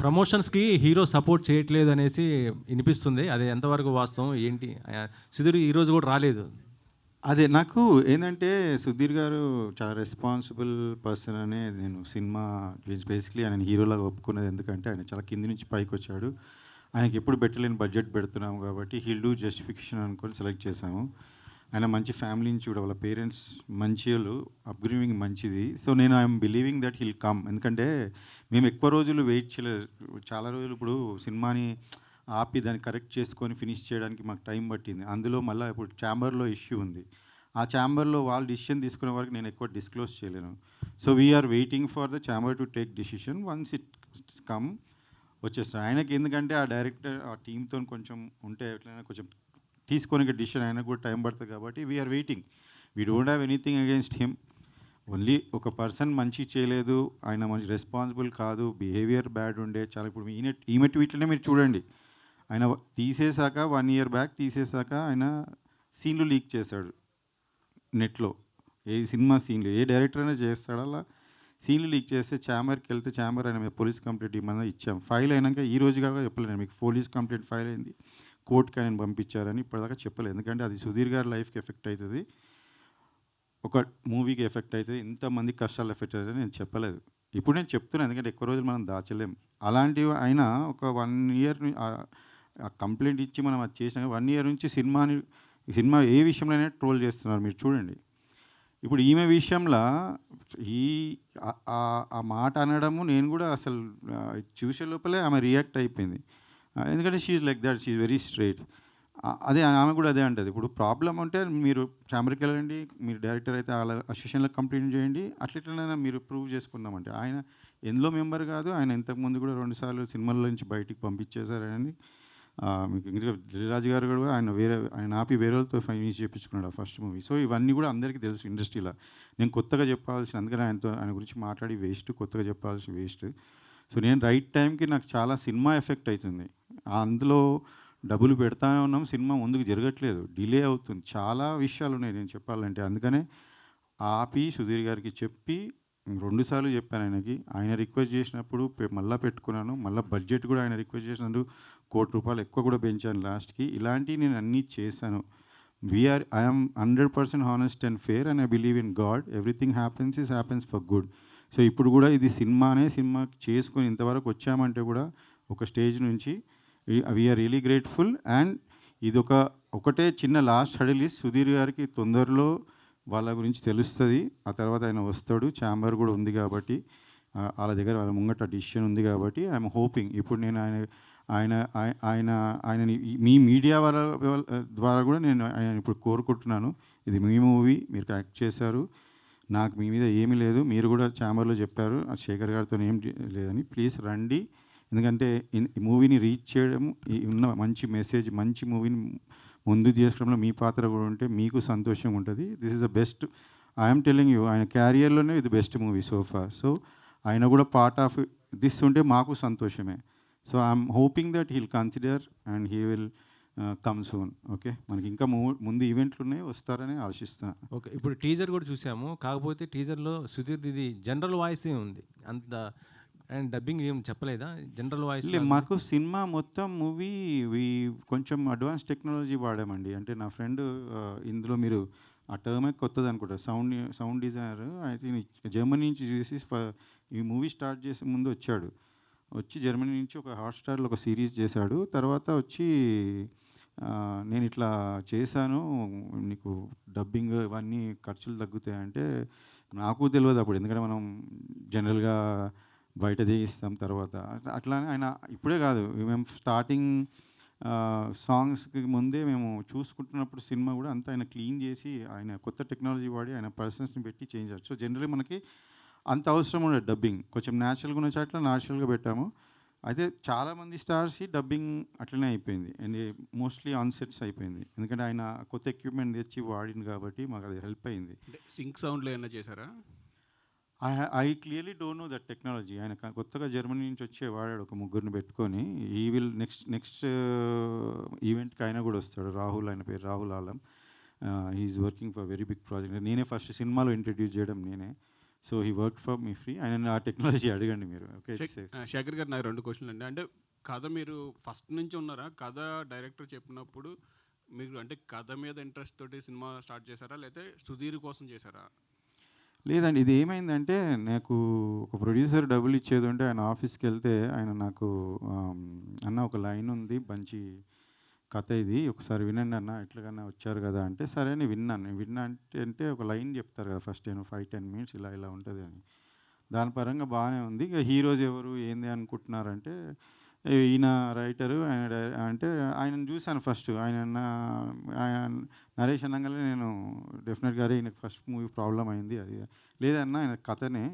ప్రమోషన్స్‌కి hero support చేయట్లేదనేసి ఇనిపిస్తుంది. అది ఎంతవరకు వాస్తవం? ఏంటి? సుధీర్ ఈరోజు గూడా రాలేదు. అదే నాకు ఏందంటే, సుధీర్ గారు చాలా రెస్పాన్సిబుల్ పర్సన్ అనే నేను సినిమా బేసికలీ ఆయనని హీరోలాగా ఒప్పుకున్నది. ఎందుకంటే, ఆయన చాలా కింది నుంచి పైకొచ్చాడు. ఆయనకి ఎప్పుడు పెట్టలేని బడ్జెట్ పెడుతున్నాము కాబట్టి, హీల్ డూ జస్టిఫికేషన్ అనుకొని సెలెక్ట్ చేశాము. ఆయన మంచి ఫ్యామిలీ నుంచి కూడా వాళ్ళ పేరెంట్స్ మంచోళ్ళు, అప్‌బ్రింగింగ్ మంచిది. సో, నేను I'm believing that he'll come. ఎందుకంటే, మేము ఎక్కువ రోజులు వెయిట్ చేయలేదు. చాలా రోజులు ఇప్పుడు సినిమాని ఆపి దాన్ని కరెక్ట్ చేసుకొని ఫినిష్ చేయడానికి మాకు టైం పట్టింది. అందులో మళ్ళా ఇప్పుడు ఛాంబర్‌లో ఇష్యూ ఉంది. ఆ ఛాంబర్‌లో వాళ్ళు డెసిషన్ తీసుకునే వరకు నేను ఎక్కువ డిస్క్లోజ్ చేయలేను. So, we're waiting for the chamber to take decision. Once it's come వచ్చేస్తాడు. ఆయనకి ఎందుకంటే ఆ డైరెక్టర్ ఆ టీమ్‌తోని కొంచెం ఉంటే ఎట్లైనా కొంచెం తీసుకోనికి డెసిషన్ ఆయనకు కూడా టైం పడుతుంది కాబట్టి we're waiting. We don't have anything against him. Only ఒక పర్సన్ మంచిగా చేయలేదు, ఆయన మంచి రెస్పాన్సిబుల్ కాదు, బిహేవియర్ బ్యాడ్ ఉండే చాలా. ఇప్పుడు ఈమె ట్వీట్‌లనే మీరు చూడండి. ఆయన తీసేసాక 1 ఇయర్ బ్యాక్ తీసేసాక ఆయన సీన్‌లు లీక్ చేశాడు నెట్‌లో. ఏ సినిమా సీన్‌లు ఏ డైరెక్టర్ అయినా చేస్తాడా అలా? సీన్‌లు లీక్ చేస్తే ఛాంబర్‌కెళ్తే ఛాంబర్ ఆయన మీద పోలీస్ కంప్లెయింట్ ఇమ్మన్నా ఇచ్చాం. ఫైల్ అయినాక ఈ రోజు కాక చెప్పలే నేను మీకు పోలీస్ కంప్లెయింట్ ఫైల్ అయింది. కోర్ట్‌కి ఆయనని పంపించారని ఇప్పటిదాకా చెప్పలేదు. ఎందుకంటే అది సుధీర్ గారి లైఫ్‌కి ఎఫెక్ట్ అయితది. ఒక మూవీకి ఎఫెక్ట్ అయితది. ఇంతమంది కష్టాలు ఎఫెక్ట్ అయితదని నేను చెప్పలేదు. ఇప్పుడు నేను చెప్తున్నాను ఎందుకంటే ఎక్కువ రోజులు మనం దాచలేం. అలాంటివి ఆయన ఒక 1 ఇయర్ ఆ కంప్లెయింట్ ఇచ్చి మనం అది చేసినాక 1 ఇయర్ నుంచి సినిమా ఏ విషయంలోనే ట్రోల్ చేస్తున్నారు మీరు చూడండి. ఇప్పుడు ఈమె విషయంలో ఈ ఆ మాట అనడము నేను కూడా అసలు చూసే లోపలే ఆమె రియాక్ట్ అయిపోయింది. ఎందుకంటే she is like that. She is very straight. అదే ఆమె కూడా అదే అంటది. ఇప్పుడు ప్రాబ్లమ్ ఉంటే మీరు ఛాంబర్‌కి వెళ్ళండి. మీరు డైరెక్టర్ అయితే ఆళ్ళ అసోసియేషన్‌లో కంప్లెయింట్ చేయండి. అట్లెట్లనైనా మీరు ప్రూవ్ చేసుకుందామంటే ఆయన ఎందులో మెంబర్ కాదు. ఆయన ఇంతకుముందు కూడా 2 సార్లు సినిమాల్లో నుంచి బయటికి పంపించేశారని మీకు ఇంకా దిల్‌రాజు గారు కూడా ఆయన ఆపి వేరే వాళ్ళతో ఫైనాన్స్ చేపించుకున్నాడు ఆ ఫస్ట్ మూవీ. సో, ఇవన్నీ కూడా అందరికీ తెలుసు ఇండస్ట్రీలో. నేను కొత్తగా చెప్పాల్సిన అందుకని ఆయన గురించి మాట్లాడి వేస్ట్. కొత్తగా చెప్పాల్సిన వేస్ట్. సో, నేను రైట్ టైంకి నాకు చాలా సినిమా ఎఫెక్ట్ అయితుంది. అందులో డబ్బులు పెడతానే ఉన్నాం. సినిమా ముందుకు జరగట్లేదు. డిలే అవుతుంది. చాలా విషయాలున్నాయి నేను చెప్పాలంటే. అందుకనే ఆపి సుధీర్ గారికి చెప్పి 2 సార్లు చెప్పాను ఆయనకి. ఆయన రిక్వెస్ట్ చేసినప్పుడు మళ్ళా పెట్టుకున్నాను. మళ్ళా బడ్జెట్ కూడా ఆయన రిక్వెస్ట్ చేసినందుకు ₹1,00,00,000 ఎక్కువ కూడా పెంచాను లాస్ట్‌కి. ఇలాంటివి నేను అన్నీ చేశాను. I am 100% honest and fair and I believe in God. Everything happens for good. So, ఇప్పుడు కూడా ఇది సినిమా చేసుకొని ఇంతవరకు వచ్చామంటే కూడా ఒక స్టేజ్ నుంచి వీఆర్ రియలీ గ్రేట్‌ఫుల్. అండ్ ఒకటే చిన్న లాస్ట్ హర్డిల్ సుధీర్ గారికి తొందరలో వాళ్ళ గురించి తెలుస్తది. ఆ తర్వాత ఆయన వస్తాడు. ఛాంబర్ కూడా ఉంది కాబట్టి ఆళ్ళ దగ్గర వాళ్ళ ముంగట డిసిషన్ ఉంది కాబట్టి ఐయామ్ హోపింగ్. ఇప్పుడు నేను ఆయన ఆయ ఆయన ఆయనని మీ మీడియా ద్వారా కూడా నేను ఆయనని ఇప్పుడు కోరుకుంటున్నాను. ఇది మీ మూవీ. మీరు యాక్ట్ చేశారు. నాకు మీ మీద ఏమీ లేదు. మీరు కూడా ఛాంబర్‌లో చెప్పారు. శేఖర్ గారితోని ఏం లేదని. ప్లీజ్ రండి. ఎందుకంటే ఈ మూవీని రీచ్ చేయడం ఉన్న మంచి మెసేజ్, మంచి మూవీని ముందుకు తీసుకురావడంలో మీ పాత్ర కూడా ఉంటే మీకు సంతోషంగా ఉంటది. This is the best. I am telling you ఆయన క్యారియర్‌లోనే ఇది best movie so far. So, ఆయన కూడా పార్ట్ ఆఫ్ దిస్ ఉంటే మాకు సంతోషమే. So, I am hoping that he will consider and he will come soon. Okay. మనకి ఇంకా ముందు ఈవెంట్లున్నాయి. వస్తారని ఆశిస్తున్నా. ఓకే. ఇప్పుడు టీజర్ గూడా చూసాము. కాకపోతే టీజర్‌లో సుధీర్‌ది ఇది జనరల్ వాయిసే ఉంది. అంత అండ్ డబ్బింగ్ ఏం చెప్పలేదా? జనరల్ వాయిస్ లాగుంది. మాకు సినిమా మొత్తం మూవీ కొంచెం అడ్వాన్స్ టెక్నాలజీ వాడామండి. అంటే నా ఫ్రెండ్ ఇందులో మీరు ఆ టర్మే కొత్తదనుకుంటా. Sound designer I think Germany నుంచి చూసి ఈ మూవీ స్టార్ట్ చేసే ముందు వచ్చాడు. వచ్చి జర్మనీ నుంచి ఒక హాట్‌స్టార్‌లో ఒక సీరీస్ చేశాడు. తర్వాత వచ్చి నేను ఇట్లా చేశాను. నీకు డబ్బింగ్ ఇవన్నీ ఖర్చులు తగ్గుతాయంటే నాకు తెలవదు అప్పుడు. ఎందుకంటే మనం జనరల్‌గా బయట చేయిస్తాం తర్వాత. అట్లానే ఆయన ఇప్పుడే కాదు మేము స్టార్టింగ్ సాంగ్స్‌కి ముందే మేము చూసుకుంటున్నప్పుడు సినిమా కూడా అంతా ఆయన క్లీన్ చేసి ఆయన కొత్త టెక్నాలజీ వాడి ఆయన పర్సన్స్‌ని పెట్టి చేయించారు. సో, జనరల్లీ మనకి అంత అవసరం ఉండదు డబ్బింగ్. కొంచెం న్యాచురల్‌గా ఉన్న చోట్ల న్యాచురల్‌గా పెట్టాము. అయితే చాలామంది స్టార్స్‌కి డబ్బింగ్ అట్లనే అయిపోయింది. అండ్ మోస్ట్‌లీ ఆన్ సెట్స్ అయిపోయింది. ఎందుకంటే ఆయన కొత్త ఎక్విప్‌మెంట్ తెచ్చి వాడిండు కాబట్టి మాకు అది హెల్ప్ అయింది. అంటే సింక్ సౌండ్‌లో ఏమన్నా చేశారా? I clearly don't know that technology. ఆయన కొత్తగా జర్మనీ నుంచి వచ్చి వాడాడు ఒక ముగ్గురిని పెట్టుకొని. హి విల్ నెక్స్ట్ ఈవెంట్‌కి ఆయన కూడా వస్తాడు. రాహుల్ ఆయన పేరు Rahul Alam. He is working for very big project. నేనే ఫస్ట్ సినిమాలో ఇంట్రడ్యూస్ చేయడం నేనే. So he work for me free. ఆయన ఆ టెక్నాలజీ అడగండి మీరు. ఓకే. శేఖర్ గారు, నాకు 2 క్వశ్చన్లు అండి. అంటే కథ మీరు ఫస్ట్ నుంచి ఉన్నారా? కథ డైరెక్టర్ చెప్పినప్పుడు మీరు అంటే కథ మీద ఇంట్రెస్ట్ తోటి సినిమా స్టార్ట్ చేశారా? లేకపోతే సుధీర్ కోసం చేశారా? లేదండి. ఇది ఏమైందంటే నాకు ఒక ప్రొడ్యూసర్ డబ్బులు ఇచ్చేది ఉంటే ఆయన ఆఫీస్‌కెళ్తే ఆయన నాకు "అన్న ఒక లైన్ ఉంది మంచి కథ ఇది. ఒకసారి వినండి అన్న ఎట్లాగన్నా వచ్చారు కదా" అంటే సరే అని విన్నాను. విన్నా అంటే ఒక లైన్ చెప్తారు కదా ఫస్ట్ 5, 10 మినిట్స్ ఇలా ఇలా ఉంటది అని. దాని పరంగా బాగానే ఉంది. ఇక హీరోస్ ఎవరు ఏంది అనుకుంటున్నారంటే ఈయన రైటరు అంటే ఆయనను చూసాను ఫస్ట్. ఆయన నరేష్ అనంగానే నేను డెఫినెట్‌గా అరే ఈయనకి ఫస్ట్ మూవీ ప్రాబ్లమ్ అయింది అది. లేదన్నా ఆయన కథనే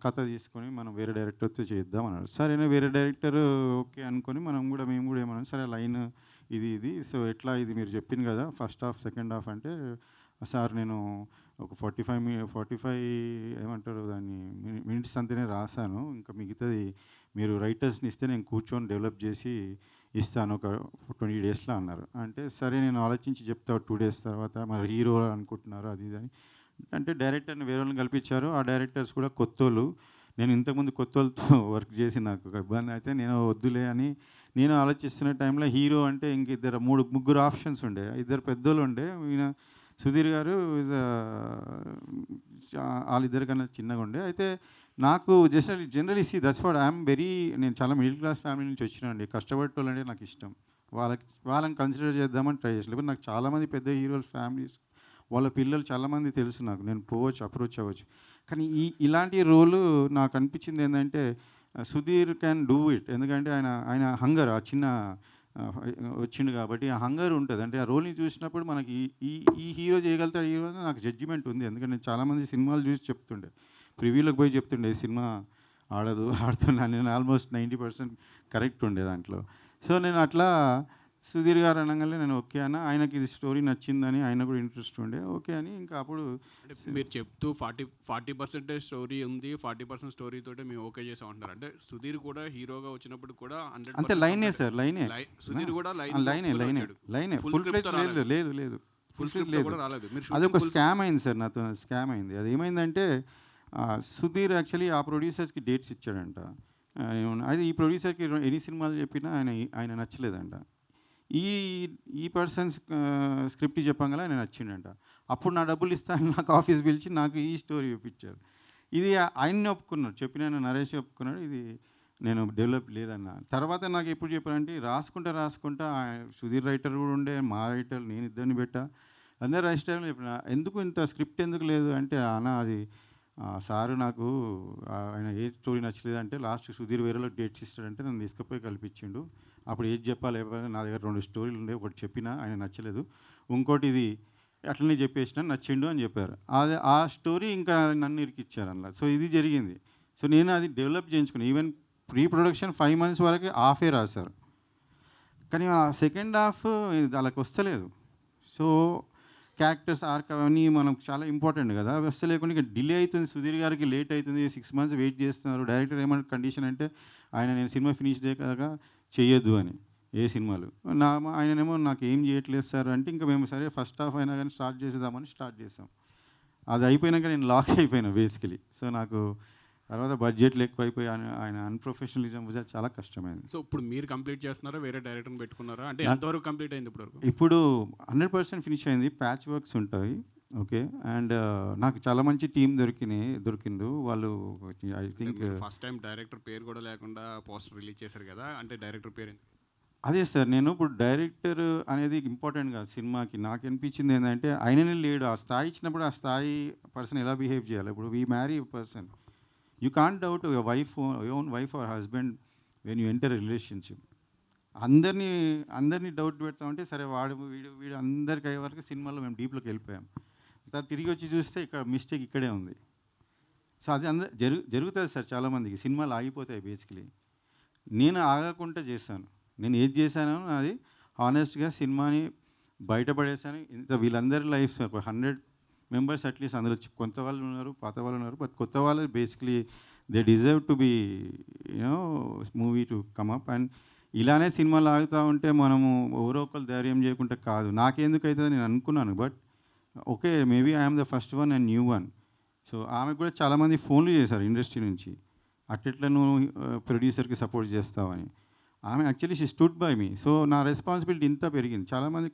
కథ తీసుకొని మనం వేరే డైరెక్టర్‌తో చేద్దాం అన్నాడు. సరేనా వేరే డైరెక్టర్ ఓకే అనుకొని మేము కూడా ఏమన్నాం సరే లైన్ ఇది. సో ఎట్లా ఇది మీరు చెప్పింది కదా ఫస్ట్ హాఫ్, సెకండ్ హాఫ్ అంటే సార్ నేను ఒక 45 ఏమంటారు దాన్ని మినిట్స్ అంతనే రాసాను. ఇంకా మిగతాది మీరు రైటర్స్‌ని ఇస్తే నేను కూర్చొని డెవలప్ చేసి ఇస్తాను ఒక 20 డేస్‌లో అన్నారు. అంటే సరే నేను ఆలోచించి చెప్తా 2 డేస్ తర్వాత మరి హీరో అనుకుంటున్నారు అది ఇది అని. అంటే డైరెక్టర్‌ని వేరే వాళ్ళని కల్పించారు. ఆ డైరెక్టర్స్ కూడా కొత్తోళ్ళు. నేను ఇంతకుముందు కొత్తోళ్ళతో వర్క్ చేసి నాకు ఒక ఇబ్బంది అయితే నేను వద్దులే అని నేను ఆలోచిస్తున్న టైంలో హీరో అంటే ఇంక ముగ్గురు ఆప్షన్స్ ఉండే. ఇద్దరు పెద్దోళ్ళు ఉండే. ఈయన సుధీర్ గారు ఈజ్ వాళ్ళిద్దరి కన్నా చిన్నగా ఉండే. అయితే నాకు generally that's what I'm very నేను చాలా మిడిల్ క్లాస్ ఫ్యామిలీ నుంచి వచ్చినానండి. కష్టపడేటోళ్ళంటే నాకు ఇష్టం. వాళ్ళని కన్సిడర్ చేద్దామని ట్రై చేసి లేకపోతే నాకు చాలామంది పెద్ద హీరోల ఫ్యామిలీస్ వాళ్ళ పిల్లలు చాలామంది తెలుసు నాకు. నేను పోవచ్చు, అప్రోచ్ అవ్వచ్చు. కానీ ఇలాంటి రోలు నాకు అనిపించింది ఏంటంటే సుధీర్ క్యాన్ డూ ఇట్. ఎందుకంటే ఆయన హంగర్ ఆ చిన్న వచ్చిండు కాబట్టి ఆ హంగర్ ఉంటుంది. అంటే ఆ రోల్ని చూసినప్పుడు మనకి ఈ ఈ హీరో చేయగలుగుతాడు హీరో అని నాకు జడ్జిమెంట్ ఉంది. ఎందుకంటే నేను చాలామంది సినిమాలు చూసి చెప్తుండే, ప్రివ్యూలకు పోయి చెప్తుండే ఈ సినిమా ఆడుతున్నా నేను ఆల్మోస్ట్ 90% కరెక్ట్ ఉండే దాంట్లో. సో నేను అట్లా సుధీర్ గారు అనగానే నేను ఓకే అన్న. ఆయనకి ఇది స్టోరీ నచ్చిందని ఆయన కూడా ఇంట్రెస్ట్ ఉండే ఓకే అని ఇంకా అప్పుడు అంటే మీరు చెప్తూ 40% స్టోరీ ఉంది, 40% స్టోరీ తోటే మేము ఓకే చేసాం అంటున్నారు. అంటే సుధీర్ కూడా హీరోగా వచ్చినప్పుడు కూడా 100% అంతే లైనే సార్ లైనే సుధీర్ కూడా లైనే ఫుల్ ఫ్లెడ్జ్ లేదు ఫుల్ స్క్రిప్ట్ కూడా రాలేదు. అది ఒక స్కామ్ అయింది సార్, నాతో స్కామ్ అయింది. అది ఏమైందంటే సుధీర్ యాక్చువల్లీ ఆ ప్రొడ్యూసర్స్కి డేట్స్ ఇచ్చాడంట. అది ఈ ప్రొడ్యూసర్కి ఎన్ని సినిమాలు చెప్పినా ఆయన నచ్చలేదంట. ఈ పర్సన్స్ స్క్రిప్ట్ చెప్పంగానే ఆయన నచ్చిండంట. అప్పుడు నా డబ్బులు ఇస్తాను నాకు ఆఫీస్ పిలిచి నాకు ఈ స్టోరీ చూపించారు. ఇది ఆయన్ని ఒప్పుకున్నాడు, చెప్పిన నరేష్ ఒప్పుకున్నాడు. ఇది నేను డెవలప్ లేదన్న. తర్వాత నాకు ఎప్పుడు చెప్పారంటే రాసుకుంటా సుధీర్ రైటర్ కూడా ఉండే, మా రైటర్ నేను ఇద్దరిని పెట్టా. అందరు రైటర్లు చెప్పిన ఎందుకు ఇంత స్క్రిప్ట్ ఎందుకు లేదు అంటే అన్న అది సారు నాకు ఆయన ఏ స్టోరీ నచ్చలేదంటే లాస్ట్ సుధీర్ వేరేలో డేట్స్ ఇస్తాడంటే నన్ను తీసుకుపోయి కల్పించిండు. అప్పుడు ఏది చెప్పాలి నా దగ్గర 2 స్టోరీలు ఉండే, ఒకటి చెప్పినా ఆయన నచ్చలేదు, ఇంకోటి ఇది అట్లనే చెప్పేసిన నచ్చిండు అని చెప్పారు. ఆ స్టోరీ ఇంకా నన్ను ఇరికిచ్చారు అలా. సో ఇది జరిగింది. సో నేను అది డెవలప్ చేయించుకున్నాను. ఈవెన్ ప్రీ ప్రొడక్షన్ 5 months వరకు హాఫే రాశారు. కానీ ఆ సెకండ్ హాఫ్ వాళ్ళకి వస్తలేదు. సో క్యారెక్టర్స్ ఆర్క్ అవన్నీ మనకు చాలా ఇంపార్టెంట్ కదా, అవి వస్తే లేకుండా ఇక డిలే అవుతుంది. సుధీర్ గారికి లేట్ అవుతుంది, 6 months వెయిట్ చేస్తున్నారు. డైరెక్టర్ ఏమైనా కండిషన్ అంటే నేను సినిమా ఫినిష్ చేయక చేయొద్దు అని ఏ సినిమాలు ఆయననేమో నాకు ఏం చేయట్లేదు సార్ అంటే ఇంకా మేము సరే ఫస్ట్ హాఫ్ అయినా కానీ స్టార్ట్ చేసేద్దామని స్టార్ట్ చేసాం. అది అయిపోయినాక నేను లాక్ అయిపోయినా బేసికలీ. సో నాకు తర్వాత బడ్జెట్లు ఎక్కువైపోయి ఆయన అన్ప్రొఫెషనలిజం చాలా కష్టమైంది. సో ఇప్పుడు మీరు కంప్లీట్ చేస్తున్నారా, వేరే డైరెక్టర్ని పెట్టుకున్నారా? అంటే ఎంతవరకు కంప్లీట్ అయింది ఇప్పటివరకు? ఇప్పుడు 100% ఫినిష్ అయింది. ప్యాచ్ వర్క్స్ ఉంటాయి ఓకే. అండ్ నాకు చాలా మంచి టీం దొరికిండు వాళ్ళు. I think first time director పేరు కూడా లేకుండా పోస్టర్ రిలీజ్ చేశారు కదా, అంటే డైరెక్టర్ పేరు అదే సార్. నేను ఇప్పుడు డైరెక్టర్ అనేది ఇంపార్టెంట్ కాదు సినిమాకి. నాకు అనిపించింది ఏంటంటే ఆయననే లేడు. ఆ స్థాయి ఇచ్చినప్పుడు ఆ స్థాయి పర్సన్ ఎలా బిహేవ్ చేయాలి. ఇప్పుడు we marry person, you can't doubt your own wife or husband when you enter relationship. అందరినీ డౌట్ పెడతామంటే సరే వీడు అందరికి అయ్యే వరకు సినిమాలో మేము డీప్లోకి వెళ్ళిపోయాం. తర్వాత తిరిగి వచ్చి చూస్తే ఇక్కడ మిస్టేక్ ఇక్కడే ఉంది. సో అది జరుగుతుంది సార్ చాలామందికి. సినిమాలు ఆగిపోతాయి బేసికలీ. నేను ఆగకుండా చేశాను. నేను ఏది చేశానో అది హానెస్ట్గా సినిమాని బయటపడేశాను. వీళ్ళందరి లైఫ్ ఒక 100 members అట్లీస్ట్ అందులో కొంత వాళ్ళు ఉన్నారు, పాత వాళ్ళు ఉన్నారు. బట్ కొత్త వాళ్ళు basically they deserve to be movie to come up. And ఇలానే సినిమాలు ఆగుతూ ఉంటే మనము ఎవరో ఒకరు ధైర్యం చేయకుండా కాదు. నాకెందుకు అవుతుంది నేను అనుకున్నాను. But okay maybe I'm the first one and new one. So ఆమెకు కూడా చాలామంది ఫోన్లు చేశారు ఇండస్ట్రీ నుంచి, అట్లెట్లా నువ్వు ప్రొడ్యూసర్కి సపోర్ట్ చేస్తావని. ఆమె actually she stood by me. So నా రెస్పాన్సిబిలిటీ ఇంత పెరిగింది. చాలామంది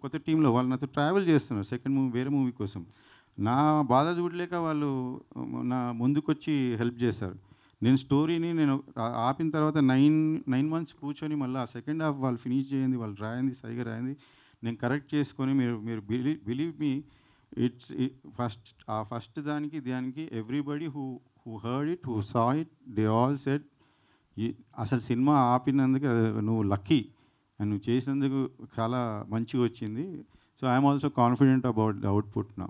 కొత్త టీంలో వాళ్ళు నాతో ట్రావెల్ చేస్తున్నారు సెకండ్ మూవీ, వేరే మూవీ కోసం. నా బాధ చూడలేక వాళ్ళు నా ముందుకొచ్చి హెల్ప్ చేశారు. నేను స్టోరీని ఆపిన తర్వాత 9 months కూర్చొని మళ్ళీ ఆ సెకండ్ హాఫ్ వాళ్ళు ఫినిష్ చేయండి, వాళ్ళు రాయింది సరిగా రాయింది, నేను కరెక్ట్ చేసుకొని మీరు బిలీవ్ మీ, ఫస్ట్ దానికి everybody who heard it, who saw it, they all said అసలు సినిమా ఆపినందుకు నువ్వు లక్కీ అండ్ నువ్వు చేసినందుకు చాలా మంచిగా వచ్చింది. So I'm also confident about the output now.